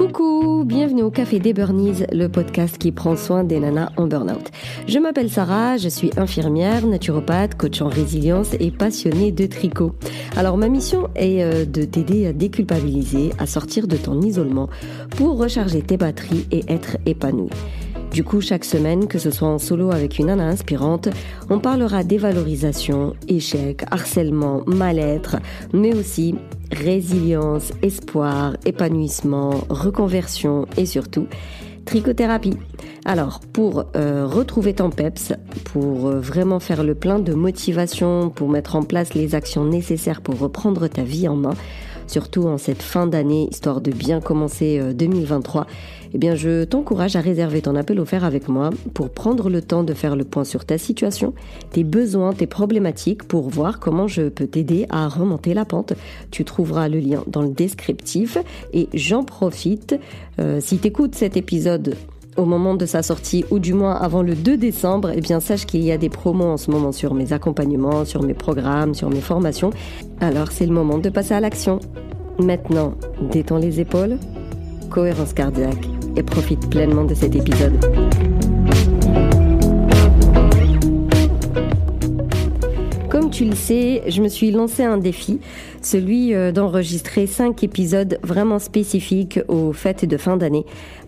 Coucou, bienvenue au Café des Burnies, le podcast qui prend soin des nanas en burn-out. Je m'appelle Sarah, je suis infirmière, naturopathe, coach en résilience et passionnée de tricot. Alors ma mission est de t'aider à déculpabiliser, à sortir de ton isolement pour recharger tes batteries et être épanouie. Du coup, chaque semaine, que ce soit en solo avec une nana inspirante, on parlera dévalorisation, échec, harcèlement, mal-être, mais aussi résilience, espoir, épanouissement, reconversion et surtout trichothérapie. Alors, pour retrouver ton peps, pour vraiment faire le plein de motivation, pour mettre en place les actions nécessaires pour reprendre ta vie en main, surtout en cette fin d'année, histoire de bien commencer 2023, eh bien je t'encourage à réserver ton appel offert avec moi pour prendre le temps de faire le point sur ta situation, tes besoins, tes problématiques, pour voir comment je peux t'aider à remonter la pente. Tu trouveras le lien dans le descriptif et j'en profite, si tu écoutes cet épisode au moment de sa sortie ou du moins avant le 2 décembre, eh bien sache qu'il y a des promos en ce moment sur mes accompagnements, sur mes programmes, sur mes formations. Alors c'est le moment de passer à l'action. Maintenant, détends les épaules, cohérence cardiaque et profite pleinement de cet épisode. Comme tu le sais, je me suis lancé un défi, celui d'enregistrer 5 épisodes vraiment spécifiques aux fêtes de fin d'année.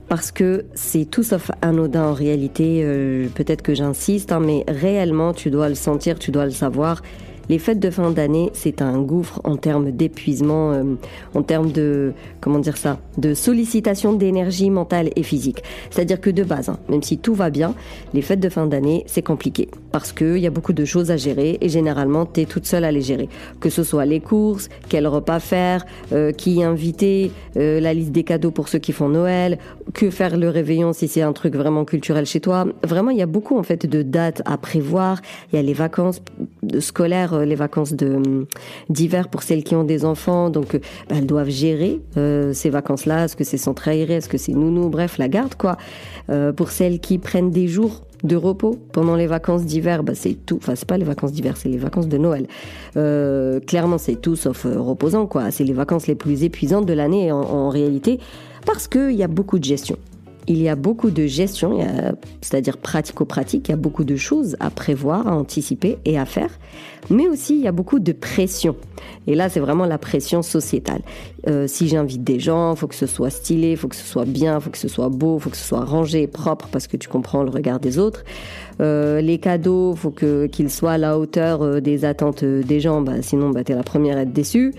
Parce que c'est tout sauf anodin en réalité, peut-être que j'insiste, mais réellement tu dois le sentir, tu dois le savoir. Les fêtes de fin d'année, c'est un gouffre en termes d'épuisement, en termes de, de sollicitation d'énergie mentale et physique. C'est-à-dire que de base, même si tout va bien, les fêtes de fin d'année, c'est compliqué. Parce qu'il y a beaucoup de choses à gérer et généralement, t'es toute seule à les gérer. Que ce soit les courses, quel repas faire, qui inviter, la liste des cadeaux pour ceux qui font Noël, que faire le réveillon si c'est un truc vraiment culturel chez toi. Vraiment, il y a beaucoup en fait de dates à prévoir. Il y a les vacances scolaires, les vacances d'hiver pour celles qui ont des enfants, donc elles doivent gérer ces vacances-là. Est-ce que c'est centre aéré, est-ce que c'est nounou, bref, la garde quoi. Pour celles qui prennent des jours de repos pendant les vacances d'hiver, c'est tout. Enfin, c'est pas les vacances d'hiver, c'est les vacances de Noël. Clairement, c'est tout sauf reposant quoi. C'est les vacances les plus épuisantes de l'année en réalité, parce que il y a beaucoup de gestion. Il y a beaucoup de gestion, c'est-à-dire pratico-pratique, il y a beaucoup de choses à prévoir, à anticiper et à faire, mais aussi il y a beaucoup de pression. Et là, c'est vraiment la pression sociétale. Si j'invite des gens, il faut que ce soit stylé, il faut que ce soit bien, il faut que ce soit beau, il faut que ce soit rangé, propre, parce que tu comprends le regard des autres. Les cadeaux, il faut qu'ils soient à la hauteur des attentes des gens, sinon t'es la première à être déçue.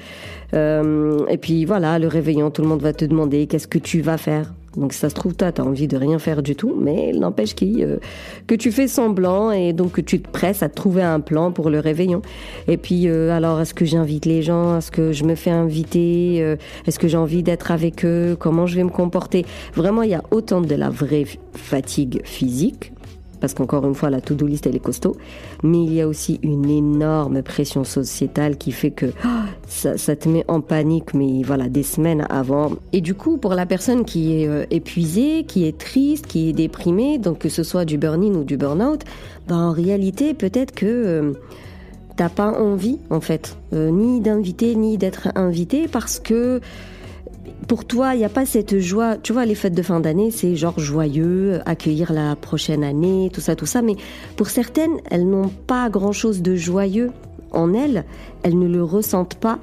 Et puis voilà, le réveillon, tout le monde va te demander qu'est-ce que tu vas faire. Donc si ça se trouve, toi, t'as envie de rien faire du tout, mais il n'empêche que tu fais semblant et donc que tu te presses à trouver un plan pour le réveillon. Et puis, alors, est-ce que j'invite les gens? Est-ce que je me fais inviter? Est-ce que j'ai envie d'être avec eux? Comment je vais me comporter? Vraiment, il y a autant de la vraie fatigue physique, parce qu'encore une fois, la to-do list, elle est costaud, mais il y a aussi une énorme pression sociétale qui fait que ça te met en panique, mais voilà, des semaines avant. Et du coup, pour la personne qui est épuisée, qui est triste, qui est déprimée, donc que ce soit du burn-in ou du burn-out, en réalité, peut-être que t'as pas envie, en fait, ni d'inviter, ni d'être invité, parce que pour toi, il n'y a pas cette joie. Tu vois, les fêtes de fin d'année, c'est genre joyeux, accueillir la prochaine année, tout ça. Mais pour certaines, elles n'ont pas grand-chose de joyeux en elles. Elles ne le ressentent pas.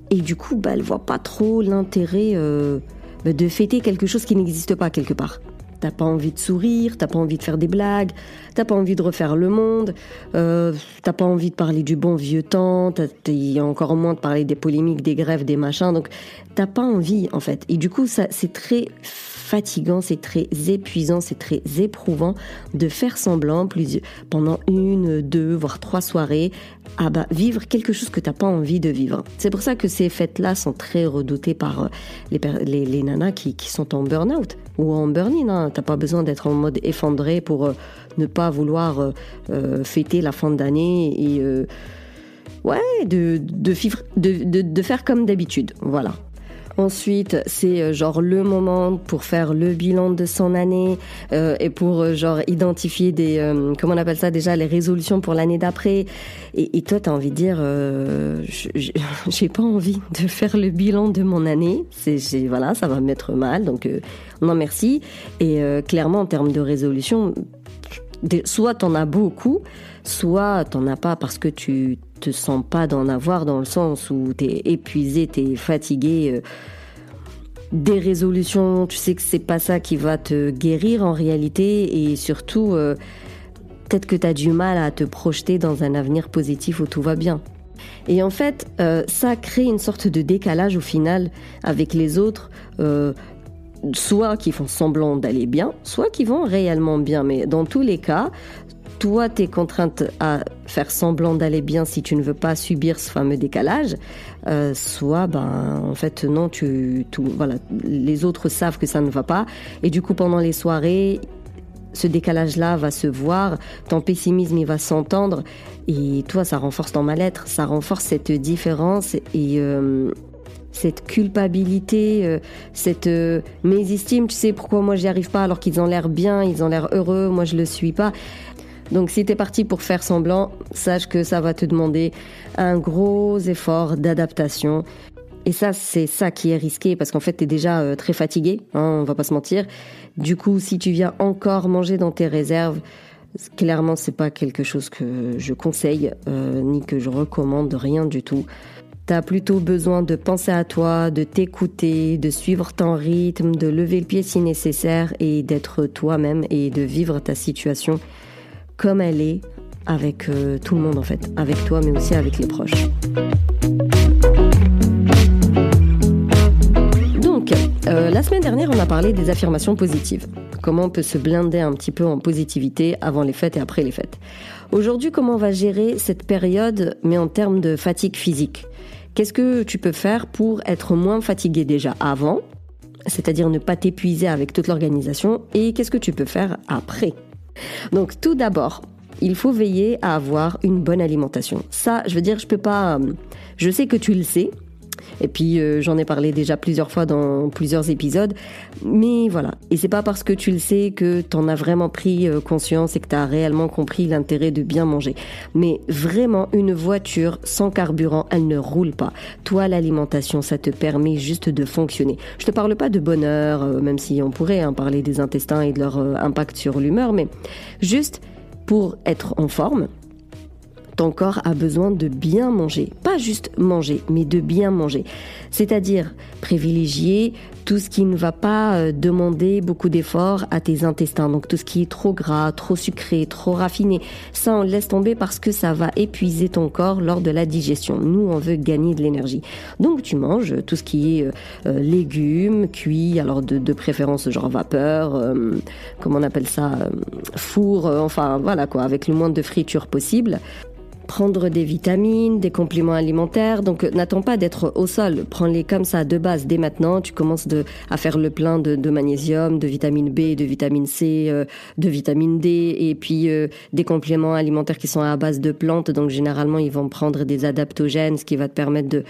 Et du coup, elles ne voient pas trop l'intérêt de fêter quelque chose qui n'existe pas quelque part. T'as pas envie de sourire, t'as pas envie de faire des blagues, t'as pas envie de refaire le monde, t'as pas envie de parler du bon vieux temps, il y a encore moins de parler des polémiques, des grèves, des machins, donc t'as pas envie en fait. Et du coup, ça, c'est très fatigant, c'est très épuisant, c'est très éprouvant de faire semblant pendant 1, 2, voire 3 soirées à vivre quelque chose que t'as pas envie de vivre. C'est pour ça que ces fêtes-là sont très redoutées par les nanas qui sont en burn-out ou en burn-in. T'as pas besoin d'être en mode effondré pour ne pas vouloir fêter la fin d'année et de faire comme d'habitude. Voilà. Ensuite, c'est genre le moment pour faire le bilan de son année et pour genre identifier des comment on appelle ça déjà, les résolutions pour l'année d'après. Et toi, t'as envie de dire j'ai pas envie de faire le bilan de mon année. Voilà, ça va me mettre mal. Donc non merci. Et clairement, en termes de résolution, soit t'en as beaucoup, soit t'en as pas parce que tu te sens pas d'en avoir, dans le sens où t'es épuisé, t'es fatigué. Des résolutions, tu sais que c'est pas ça qui va te guérir en réalité, et surtout peut-être que t'as du mal à te projeter dans un avenir positif où tout va bien. Et en fait, ça crée une sorte de décalage au final avec les autres, soit qui font semblant d'aller bien, soit qui vont réellement bien. Mais dans tous les cas, toi, t'es contrainte à faire semblant d'aller bien si tu ne veux pas subir ce fameux décalage. Soit, en fait, non, voilà, les autres savent que ça ne va pas. Et du coup, pendant les soirées, ce décalage-là va se voir, ton pessimisme, il va s'entendre. Et toi, ça renforce ton mal-être, ça renforce cette différence et cette culpabilité, cette mésestime. Tu sais pourquoi moi j'y arrive pas alors qu'ils ont l'air bien, ils ont l'air heureux, moi je le suis pas. Donc si t'es parti pour faire semblant, sache que ça va te demander un gros effort d'adaptation. Et ça, c'est ça qui est risqué, parce qu'en fait, t'es déjà très fatigué, on va pas se mentir. Du coup, si tu viens encore manger dans tes réserves, clairement, c'est pas quelque chose que je conseille, ni que je recommande, rien du tout. T'as plutôt besoin de penser à toi, de t'écouter, de suivre ton rythme, de lever le pied si nécessaire et d'être toi-même et de vivre ta situation comme elle est, avec tout le monde en fait, avec toi mais aussi avec les proches. Donc, la semaine dernière, on a parlé des affirmations positives. Comment on peut se blinder un petit peu en positivité avant les fêtes et après les fêtes. Aujourd'hui, comment on va gérer cette période, mais en termes de fatigue physique? Qu'est-ce que tu peux faire pour être moins fatigué déjà avant, c'est-à-dire ne pas t'épuiser avec toute l'organisation, et qu'est-ce que tu peux faire après? Donc tout d'abord, il faut veiller à avoir une bonne alimentation. Ça, je veux dire, je sais que tu le sais, et puis j'en ai parlé déjà plusieurs fois dans plusieurs épisodes, mais voilà. Et c'est pas parce que tu le sais que t'en as vraiment pris conscience et que t'as réellement compris l'intérêt de bien manger. Mais vraiment, une voiture sans carburant, elle ne roule pas. Toi, l'alimentation, ça te permet juste de fonctionner. Je te parle pas de bonheur, même si on pourrait parler des intestins et de leur impact sur l'humeur, mais juste pour être en forme, ton corps a besoin de bien manger. Pas juste manger, mais de bien manger. C'est-à-dire privilégier tout ce qui ne va pas demander beaucoup d'efforts à tes intestins. Donc tout ce qui est trop gras, trop sucré, trop raffiné, ça on laisse tomber parce que ça va épuiser ton corps lors de la digestion. Nous, on veut gagner de l'énergie. Donc tu manges tout ce qui est légumes, cuits, alors de préférence genre vapeur, comment on appelle ça, four, enfin voilà quoi, avec le moins de friture possible. Prendre des vitamines, des compléments alimentaires. Donc, n'attends pas d'être au sol. Prends-les comme ça, de base, dès maintenant. Tu commences à faire le plein de magnésium, de vitamine B, de vitamine C, de vitamine D, et puis des compléments alimentaires qui sont à base de plantes. Donc, généralement, ils vont prendre des adaptogènes, ce qui va te permettre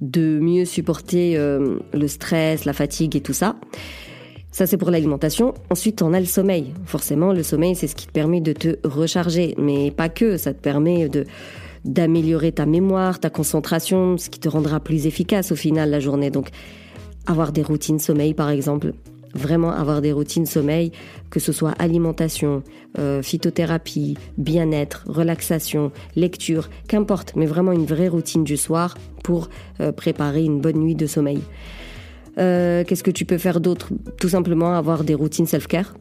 de mieux supporter le stress, la fatigue et tout ça. Ça, c'est pour l'alimentation. Ensuite, on a le sommeil. Forcément, le sommeil, c'est ce qui te permet de te recharger. Mais pas que. Ça te permet d'améliorer ta mémoire, ta concentration, ce qui te rendra plus efficace au final la journée. Donc, avoir des routines sommeil, par exemple. Vraiment avoir des routines sommeil, que ce soit alimentation, phytothérapie, bien-être, relaxation, lecture, qu'importe. Mais vraiment une vraie routine du soir pour préparer une bonne nuit de sommeil. Qu'est-ce que tu peux faire d'autre? Tout simplement avoir des routines self-care.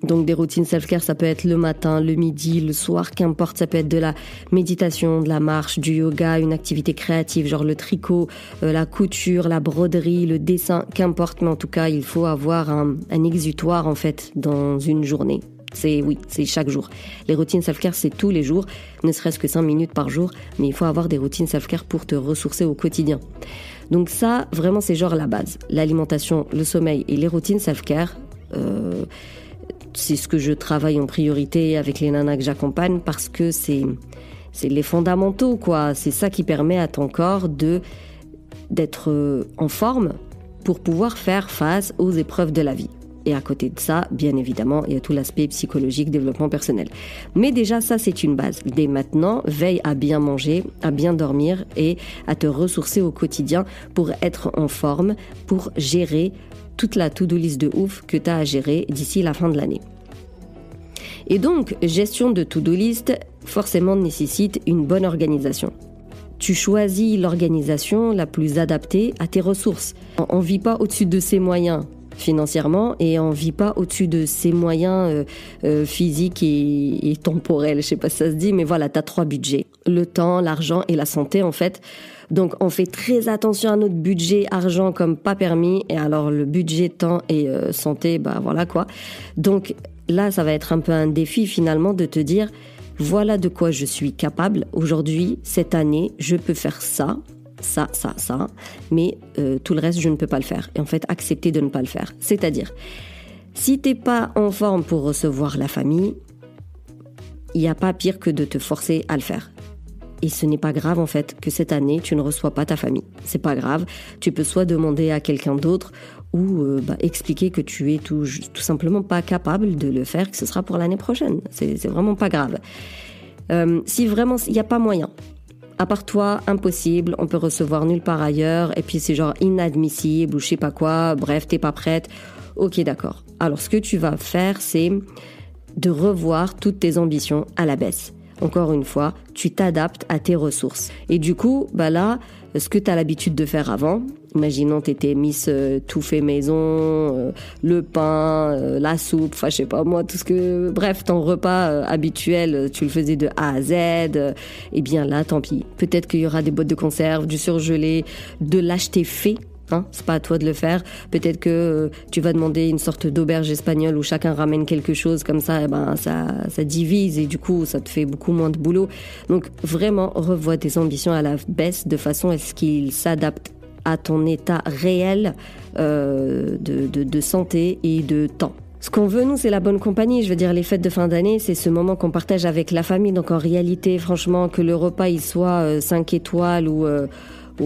Donc des routines self-care, ça peut être le matin, le midi, le soir, qu'importe. Ça peut être de la méditation, de la marche, du yoga, une activité créative, genre le tricot, la couture, la broderie, le dessin, qu'importe. Mais en tout cas, il faut avoir un exutoire en fait dans une journée. C'est chaque jour. Les routines self-care, c'est tous les jours, ne serait-ce que 5 minutes par jour. Mais il faut avoir des routines self-care pour te ressourcer au quotidien. Donc ça, vraiment, c'est genre la base. L'alimentation, le sommeil et les routines self-care, c'est ce que je travaille en priorité avec les nanas que j'accompagne parce que c'est les fondamentaux, quoi. C'est ça qui permet à ton corps d'être en forme pour pouvoir faire face aux épreuves de la vie. Et à côté de ça, bien évidemment, il y a tout l'aspect psychologique, développement personnel. Mais déjà, ça, c'est une base. Dès maintenant, veille à bien manger, à bien dormir et à te ressourcer au quotidien pour être en forme, pour gérer toute la to-do list de ouf que tu as à gérer d'ici la fin de l'année. Et donc, gestion de to-do list, forcément, nécessite une bonne organisation. Tu choisis l'organisation la plus adaptée à tes ressources. On ne vit pas au-dessus de ses moyens financièrement et on ne vit pas au-dessus de ses moyens physiques et temporels. Je ne sais pas si ça se dit, mais voilà, tu as 3 budgets. Le temps, l'argent et la santé, en fait. Donc, on fait très attention à notre budget argent comme pas permis. Et alors, le budget temps et santé, bah voilà quoi. Donc, là, ça va être un peu un défi finalement de te dire, voilà de quoi je suis capable. Aujourd'hui, cette année, je peux faire ça, mais tout le reste, je ne peux pas le faire. Et en fait, accepter de ne pas le faire. C'est-à-dire, si t'es pas en forme pour recevoir la famille, il n'y a pas pire que de te forcer à le faire. Et ce n'est pas grave en fait que cette année, tu ne reçois pas ta famille. C'est pas grave. Tu peux soit demander à quelqu'un d'autre ou expliquer que tu es tout simplement pas capable de le faire, que ce sera pour l'année prochaine. C'est vraiment pas grave. Si vraiment il n'y a pas moyen, à part toi, impossible, on peut recevoir nulle part ailleurs, et puis c'est genre inadmissible ou je sais pas quoi, bref, t'es pas prête. Ok, d'accord. Alors ce que tu vas faire, c'est de revoir toutes tes ambitions à la baisse. Encore une fois, tu t'adaptes à tes ressources. Et du coup, là, ce que tu as l'habitude de faire avant, imaginons tu étais Miss tout fait maison, le pain, la soupe, enfin je sais pas moi, tout ce que... Bref, ton repas habituel, tu le faisais de A à Z, eh bien là, tant pis. Peut-être qu'il y aura des boîtes de conserve, du surgelé, de l'acheter fait. C'est pas à toi de le faire. Peut-être que tu vas demander une sorte d'auberge espagnole où chacun ramène quelque chose comme ça, ça divise et du coup ça te fait beaucoup moins de boulot. Donc vraiment revois tes ambitions à la baisse de façon à ce qu'ils s'adaptent à ton état réel de santé et de temps. Ce qu'on veut, nous, c'est la bonne compagnie. Je veux dire, les fêtes de fin d'année, c'est ce moment qu'on partage avec la famille. Donc en réalité, franchement, que le repas il soit 5 étoiles ou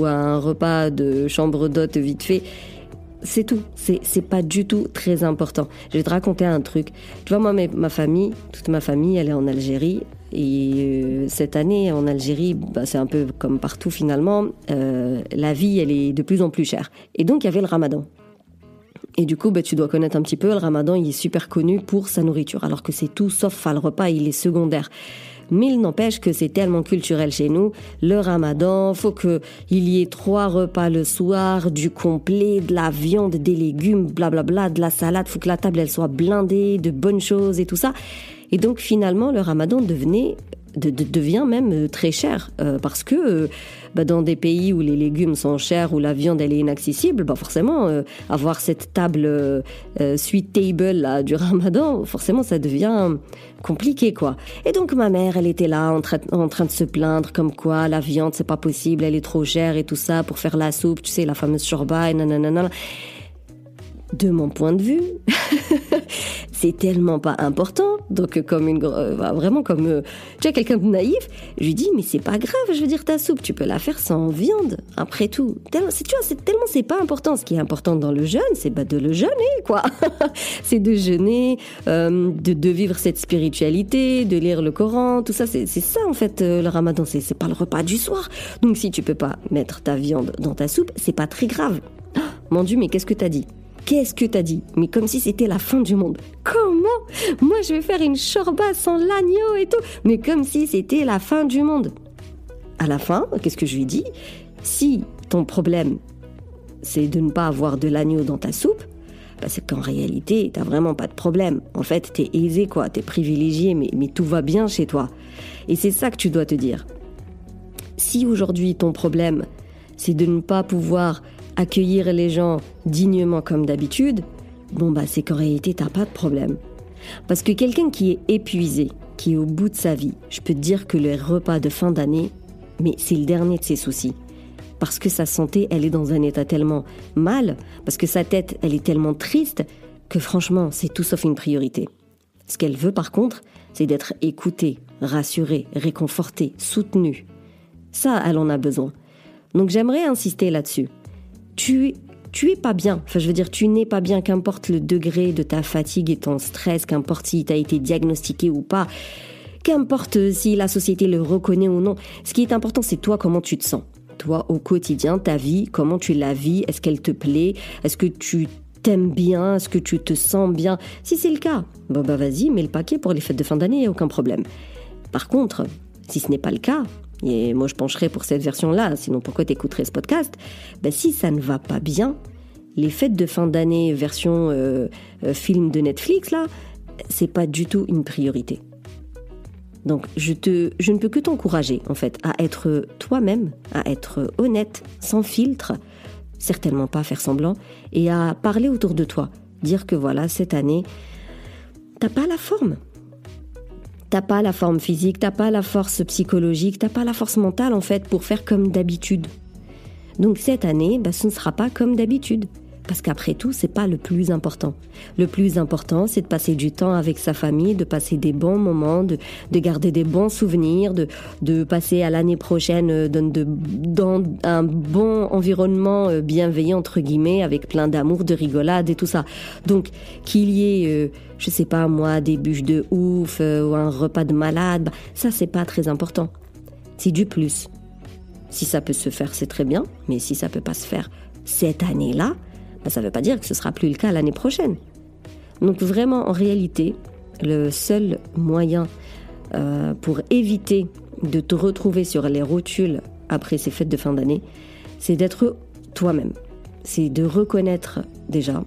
un repas de chambre d'hôte vite fait, c'est tout. C'est pas du tout très important. Je vais te raconter un truc. Tu vois, moi, ma famille, toute ma famille, elle est en Algérie. Et cette année, en Algérie, c'est un peu comme partout finalement. La vie, elle est de plus en plus chère. Et donc, il y avait le ramadan. Et du coup, tu dois connaître un petit peu, le ramadan, il est super connu pour sa nourriture. Alors que c'est tout sauf, le repas, il est secondaire. Mais il n'empêche que c'est tellement culturel chez nous. Le ramadan, faut qu'il y ait 3 repas le soir, du complet, de la viande, des légumes, blablabla, de la salade. Faut que la table, elle soit blindée de bonnes choses et tout ça. Et donc, finalement, le ramadan devient même très cher parce que dans des pays où les légumes sont chers, où la viande elle est inaccessible, forcément avoir cette table sweet table là, du ramadan, forcément ça devient compliqué quoi. Et donc ma mère elle était là en train de se plaindre comme quoi la viande c'est pas possible, elle est trop chère et tout ça pour faire la soupe, tu sais la fameuse shorba et nanana. De mon point de vue, c'est tellement pas important. Donc, vraiment comme tu es quelqu'un de naïf, je lui dis mais c'est pas grave. Je veux dire ta soupe, tu peux la faire sans viande. Après tout, c'est pas important. Ce qui est important dans le jeûne, c'est de le jeûner quoi. C'est de jeûner, de vivre cette spiritualité, de lire le Coran, tout ça. C'est ça en fait le Ramadan. C'est pas le repas du soir. Donc si tu peux pas mettre ta viande dans ta soupe, c'est pas très grave. Oh, mon Dieu, mais qu'est-ce que t'as dit? Qu'est-ce que t'as dit? Mais comme si c'était la fin du monde. Comment? Moi, je vais faire une shorba sans l'agneau et tout. Mais comme si c'était la fin du monde. À la fin, qu'est-ce que je lui dis? Si ton problème, c'est de ne pas avoir de l'agneau dans ta soupe, c'est qu'en réalité, t'as vraiment pas de problème. En fait, t'es aisé, quoi. T'es privilégié, mais tout va bien chez toi. Et c'est ça que tu dois te dire. Si aujourd'hui, ton problème, c'est de ne pas pouvoir accueillir les gens dignement comme d'habitude, c'est qu'en réalité, t'as pas de problème. Parce que quelqu'un qui est épuisé, qui est au bout de sa vie, je peux te dire que le repas de fin d'année, mais c'est le dernier de ses soucis. Parce que sa santé, elle est dans un état tellement mal, parce que sa tête, elle est tellement triste, que franchement, c'est tout sauf une priorité. Ce qu'elle veut par contre, c'est d'être écoutée, rassurée, réconfortée, soutenue. Ça, elle en a besoin. Donc j'aimerais insister là-dessus. tu es pas bien. Enfin, je veux dire, tu n'es pas bien, qu'importe le degré de ta fatigue et ton stress, qu'importe si tu as été diagnostiqué ou pas, qu'importe si la société le reconnaît ou non. Ce qui est important, c'est toi, comment tu te sens. Toi, au quotidien, ta vie, comment tu la vis, est-ce qu'elle te plaît, est-ce que tu t'aimes bien, est-ce que tu te sens bien. Si c'est le cas, vas-y, mets le paquet pour les fêtes de fin d'année, il n'y a aucun problème. Par contre, si ce n'est pas le cas, et moi je pencherai pour cette version-là, sinon pourquoi t'écouterais ce podcast, si ça ne va pas bien, les fêtes de fin d'année version film de Netflix, là, c'est pas du tout une priorité. Donc je ne peux que t'encourager en fait à être toi-même, à être honnête, sans filtre, certainement pas faire semblant, et à parler autour de toi, dire que voilà, cette année, t'as pas la forme. T'as pas la forme physique, t'as pas la force psychologique, t'as pas la force mentale en fait pour faire comme d'habitude. Donc cette année, ce ne sera pas comme d'habitude. Parce qu'après tout, c'est pas le plus important. Le plus important, c'est de passer du temps avec sa famille, de passer des bons moments, de garder des bons souvenirs, de passer à l'année prochaine dans un bon environnement bienveillant, entre guillemets, avec plein d'amour, de rigolade et tout ça. Donc, qu'il y ait, je sais pas moi, des bûches de ouf ou un repas de malade, ça, c'est pas très important. C'est du plus. Si ça peut se faire, c'est très bien, mais si ça peut pas se faire cette année-là, ça ne veut pas dire que ce ne sera plus le cas l'année prochaine. Donc vraiment, en réalité, le seul moyen pour éviter de te retrouver sur les rotules après ces fêtes de fin d'année, c'est d'être toi-même. C'est de reconnaître déjà,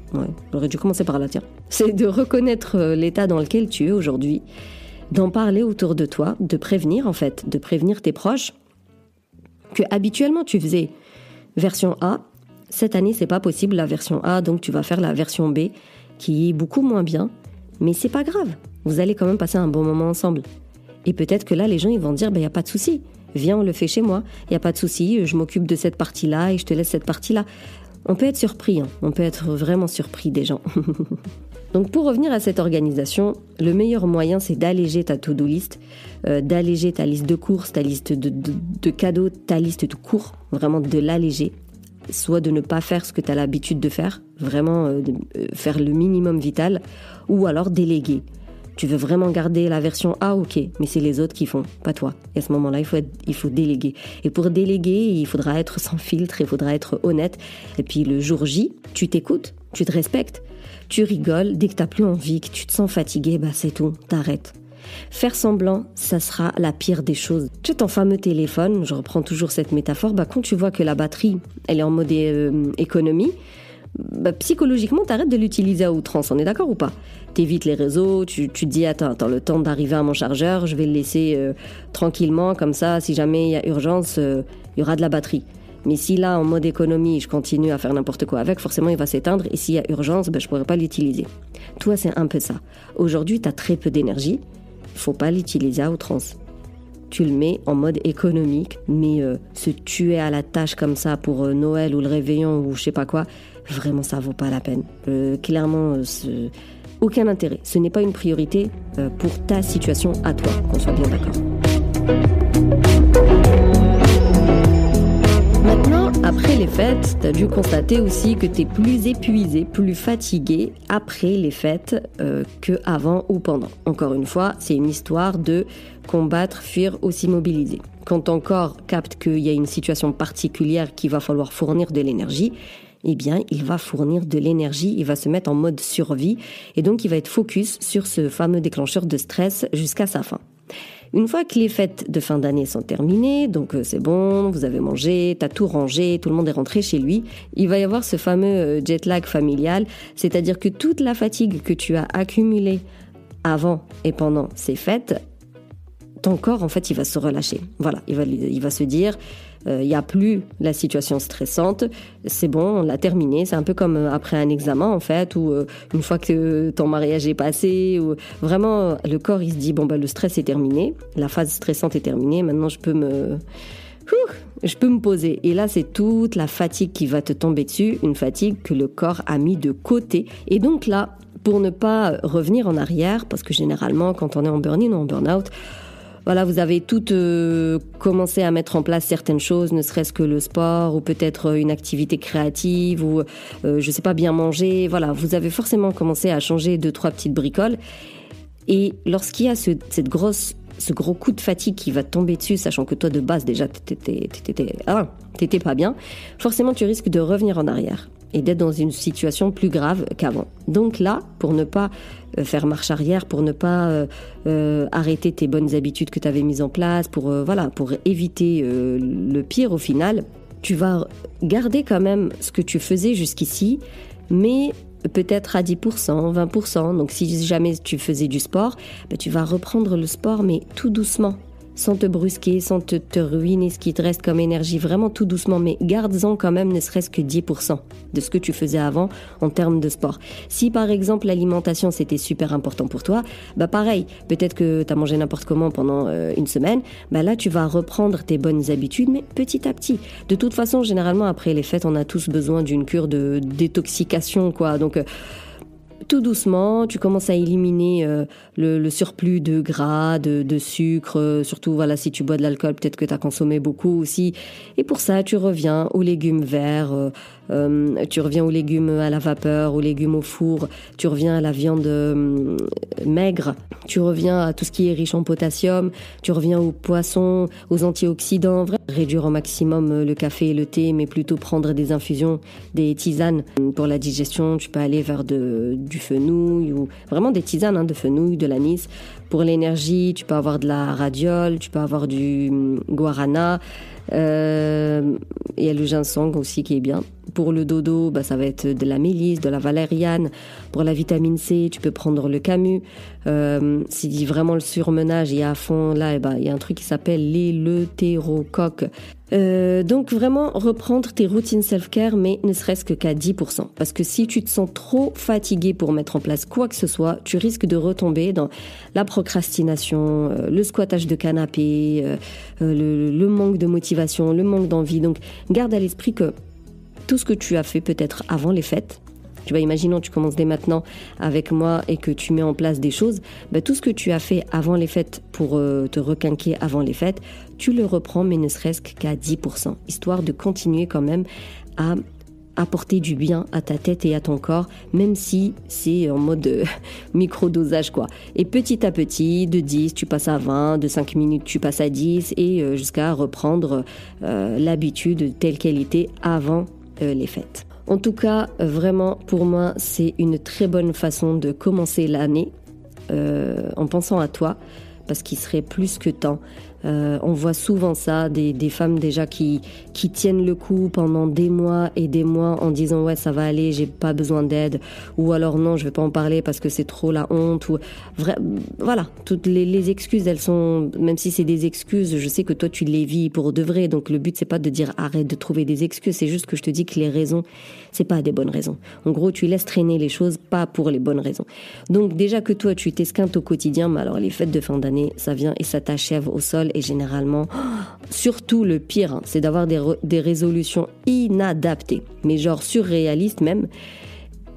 j'aurais dû commencer par là, c'est de reconnaître l'état dans lequel tu es aujourd'hui, d'en parler autour de toi, de prévenir tes proches que habituellement tu faisais version A. Cette année, c'est pas possible la version A, donc tu vas faire la version B, qui est beaucoup moins bien, mais c'est pas grave. Vous allez quand même passer un bon moment ensemble. Et peut-être que là, les gens, ils vont dire, y a pas de souci. Viens, on le fait chez moi. Y a pas de souci, je m'occupe de cette partie-là et je te laisse cette partie-là. On peut être surpris, on peut être vraiment surpris des gens. Donc pour revenir à cette organisation, le meilleur moyen, c'est d'alléger ta to-do list, d'alléger ta liste de courses, ta liste de cadeaux, ta liste de cours, vraiment de l'alléger. Soit de ne pas faire ce que tu as l'habitude de faire, vraiment faire le minimum vital, ou alors déléguer. Tu veux vraiment garder la version A, ok, mais c'est les autres qui font, pas toi. Et à ce moment-là, il faut déléguer. Et pour déléguer, il faudra être sans filtre, il faudra être honnête. Et puis le jour J, tu t'écoutes, tu te respectes, tu rigoles. Dès que tu n'as plus envie, que tu te sens fatigué, c'est tout, t'arrêtes. Faire semblant, ça sera la pire des choses. Tu sais, ton fameux téléphone, je reprends toujours cette métaphore, quand tu vois que la batterie, elle est en mode économie, psychologiquement, t'arrêtes de l'utiliser à outrance, on est d'accord ou pas ? T'évites les réseaux, tu te dis, attends, le temps d'arriver à mon chargeur, je vais le laisser tranquillement, comme ça, si jamais il y a urgence, il y aura de la batterie. Mais si là, en mode économie, je continue à faire n'importe quoi avec, forcément, il va s'éteindre, et s'il y a urgence, je pourrai pas l'utiliser. Toi, c'est un peu ça. Aujourd'hui, t'as très peu d'énergie, faut pas l'utiliser à outrance. Tu le mets en mode économique, mais se tuer à la tâche comme ça pour Noël ou le réveillon ou je sais pas quoi, vraiment ça vaut pas la peine. Clairement, aucun intérêt. Ce n'est pas une priorité pour ta situation à toi, qu'on soit bien d'accord. Maintenant, après les fêtes, tu as dû constater aussi que tu es plus épuisé, plus fatigué après les fêtes qu'avant ou pendant. Encore une fois, c'est une histoire de combattre, fuir ou s'immobiliser. Quand ton corps capte qu'il y a une situation particulière qu'il va falloir fournir de l'énergie, eh bien, il va fournir de l'énergie, il va se mettre en mode survie et donc il va être focus sur ce fameux déclencheur de stress jusqu'à sa fin. Une fois que les fêtes de fin d'année sont terminées, donc c'est bon, vous avez mangé, t'as tout rangé, tout le monde est rentré chez lui, il va y avoir ce fameux jet lag familial, c'est-à-dire que toute la fatigue que tu as accumulée avant et pendant ces fêtes, ton corps, en fait, il va se relâcher. Voilà, il va se dire, il n'y a plus la situation stressante, c'est bon, on l'a terminé. C'est un peu comme après un examen, en fait, ou une fois que ton mariage est passé, ou vraiment, le corps, il se dit, le stress est terminé, la phase stressante est terminée, maintenant je peux me poser. Et là, c'est toute la fatigue qui va te tomber dessus, une fatigue que le corps a mis de côté. Et donc là, pour ne pas revenir en arrière, parce que généralement, quand on est en burn-in ou en burn-out, voilà, vous avez toutes commencé à mettre en place certaines choses, ne serait-ce que le sport ou peut-être une activité créative ou, je sais pas, bien manger. Voilà, vous avez forcément commencé à changer 2-3 petites bricoles. Et lorsqu'il y a ce gros coup de fatigue qui va te tomber dessus, sachant que toi, de base, déjà, t'étais pas bien, forcément, tu risques de revenir en arrière et d'être dans une situation plus grave qu'avant. Donc là, pour ne pas faire marche arrière, pour ne pas arrêter tes bonnes habitudes que tu avais mises en place, pour éviter le pire au final, tu vas garder quand même ce que tu faisais jusqu'ici, mais peut-être à 10%, 20%. Donc si jamais tu faisais du sport, tu vas reprendre le sport, mais tout doucement, sans te brusquer, sans te ruiner ce qui te reste comme énergie, vraiment tout doucement, mais garde-en quand même ne serait-ce que 10% de ce que tu faisais avant en termes de sport. Si par exemple l'alimentation c'était super important pour toi, pareil, peut-être que tu as mangé n'importe comment pendant une semaine, là tu vas reprendre tes bonnes habitudes, mais petit à petit. De toute façon, généralement après les fêtes, on a tous besoin d'une cure de détoxication, quoi. Donc tout doucement, tu commences à éliminer le surplus de gras, de sucre, surtout voilà, si tu bois de l'alcool, peut-être que tu as consommé beaucoup aussi. Et pour ça, tu reviens aux légumes verts, tu reviens aux légumes à la vapeur, aux légumes au four, tu reviens à la viande maigre, tu reviens à tout ce qui est riche en potassium, tu reviens aux poissons, aux antioxydants. Réduire au maximum le café et le thé, mais plutôt prendre des infusions, des tisanes pour la digestion. Tu peux aller vers du fenouil ou vraiment des tisanes de fenouil, de l'anis. Pour l'énergie, tu peux avoir de la radiole, tu peux avoir du guarana. Il y a le ginseng aussi qui est bien. Pour le dodo, ça va être de la mélisse, de la valériane. Pour la vitamine C, tu peux prendre le camus. Si vraiment le surmenage est à fond, là, il y a un truc qui s'appelle l'éleutérocoque. Donc vraiment reprendre tes routines self-care, mais ne serait-ce qu'à 10%. Parce que si tu te sens trop fatigué pour mettre en place quoi que ce soit, tu risques de retomber dans la procrastination, le squattage de canapé, le manque de motivation, le manque d'envie. Donc garde à l'esprit que tout ce que tu as fait peut-être avant les fêtes, tu vois, imaginons tu commences dès maintenant avec moi et que tu mets en place des choses, tout ce que tu as fait avant les fêtes pour te requinquer avant les fêtes, tu le reprends, mais ne serait-ce qu'à 10%, histoire de continuer quand même à apporter du bien à ta tête et à ton corps, même si c'est en mode micro-dosage, quoi. Et petit à petit, de 10, tu passes à 20, de 5 minutes, tu passes à 10, et jusqu'à reprendre l'habitude telle qu'elle était avant les fêtes. En tout cas, vraiment, pour moi, c'est une très bonne façon de commencer l'année en pensant à toi, parce qu'il serait plus que temps. On voit souvent ça, des femmes déjà qui tiennent le coup pendant des mois et des mois en disant ouais ça va aller, j'ai pas besoin d'aide, ou alors non je vais pas en parler parce que c'est trop la honte, ou voilà, toutes les excuses elles sont, même si c'est des excuses, je sais que toi tu les vis pour de vrai, donc le but c'est pas de dire arrête de trouver des excuses, c'est juste que je te dis que les raisons c'est pas des bonnes raisons. En gros tu laisses traîner les choses pas pour les bonnes raisons. Donc déjà que toi tu t'esquintes au quotidien, mais alors les fêtes de fin d'année ça vient et ça t'achève au sol. Et généralement, surtout le pire, c'est d'avoir des résolutions inadaptées, mais genre surréalistes même,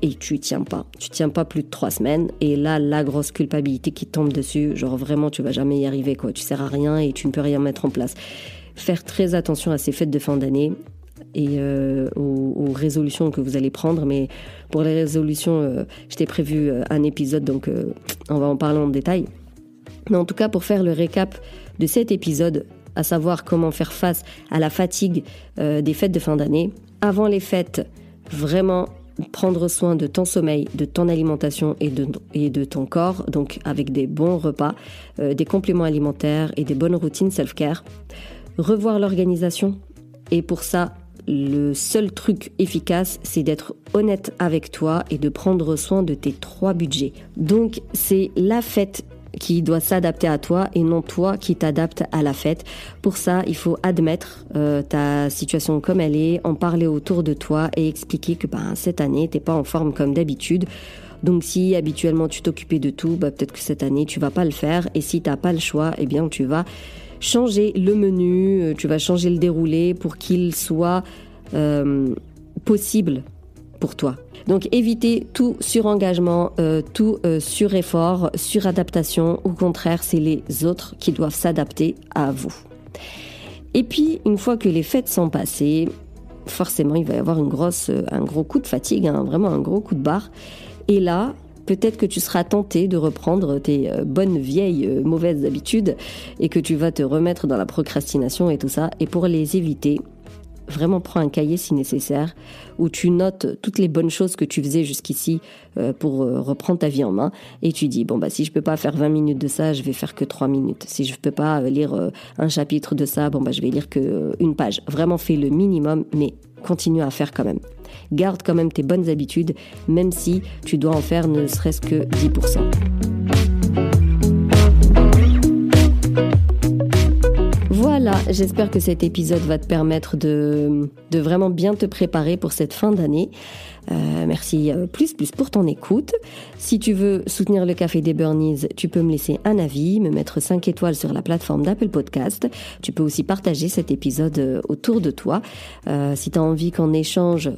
et tu tiens pas plus de 3 semaines, et là, la grosse culpabilité qui tombe dessus, genre vraiment, tu vas jamais y arriver, quoi. Tu sers à rien et tu ne peux rien mettre en place. Faire très attention à ces fêtes de fin d'année et aux résolutions que vous allez prendre, mais pour les résolutions, je t'ai prévu un épisode, donc on va en parler en détail. Mais en tout cas, pour faire le récap de cet épisode, à savoir comment faire face à la fatigue des fêtes de fin d'année. Avant les fêtes, vraiment prendre soin de ton sommeil, de ton alimentation et de ton corps, donc avec des bons repas, des compléments alimentaires et des bonnes routines self-care. Revoir l'organisation, et pour ça, le seul truc efficace, c'est d'être honnête avec toi et de prendre soin de tes 3 budgets. Donc, c'est la fête qui doit s'adapter à toi et non toi qui t'adapte à la fête. Pour ça, il faut admettre ta situation comme elle est, en parler autour de toi et expliquer que cette année, t'es pas en forme comme d'habitude. Donc si habituellement tu t'occupais de tout, peut-être que cette année tu vas pas le faire, et si t'as pas le choix, eh bien tu vas changer le menu, tu vas changer le déroulé pour qu'il soit possible pour toi. Donc évitez tout surengagement, tout sureffort, suradaptation. Au contraire, c'est les autres qui doivent s'adapter à vous. Et puis, une fois que les fêtes sont passées, forcément, il va y avoir un gros coup de fatigue, vraiment un gros coup de barre. Et là, peut-être que tu seras tenté de reprendre tes bonnes vieilles mauvaises habitudes et que tu vas te remettre dans la procrastination et tout ça. Et pour les éviter, vraiment prends un cahier si nécessaire où tu notes toutes les bonnes choses que tu faisais jusqu'ici pour reprendre ta vie en main et tu dis si je peux pas faire 20 minutes de ça, je vais faire que 3 minutes. Si je peux pas lire un chapitre de ça, je vais lire que une page. Vraiment fais le minimum mais continue à faire quand même. Garde quand même tes bonnes habitudes même si tu dois en faire ne serait-ce que 10%. Voilà, j'espère que cet épisode va te permettre de vraiment bien te préparer pour cette fin d'année. Merci plus pour ton écoute. Si tu veux soutenir le Café des Burnies, tu peux me laisser un avis, me mettre 5 étoiles sur la plateforme d'Apple Podcast. Tu peux aussi partager cet épisode autour de toi. Si tu as envie qu'on échange,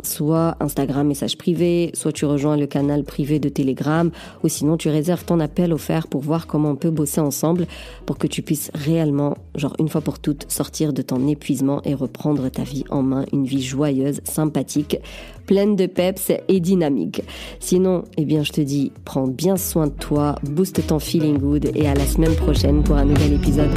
soit Instagram message privé, soit tu rejoins le canal privé de Telegram, ou sinon tu réserves ton appel offert pour voir comment on peut bosser ensemble pour que tu puisses réellement, une fois pour toutes, sortir de ton épuisement et reprendre ta vie en main, une vie joyeuse, sympathique, pleine de peps et dynamique. Sinon, je te dis, prends bien soin de toi, booste ton feeling good et à la semaine prochaine pour un nouvel épisode.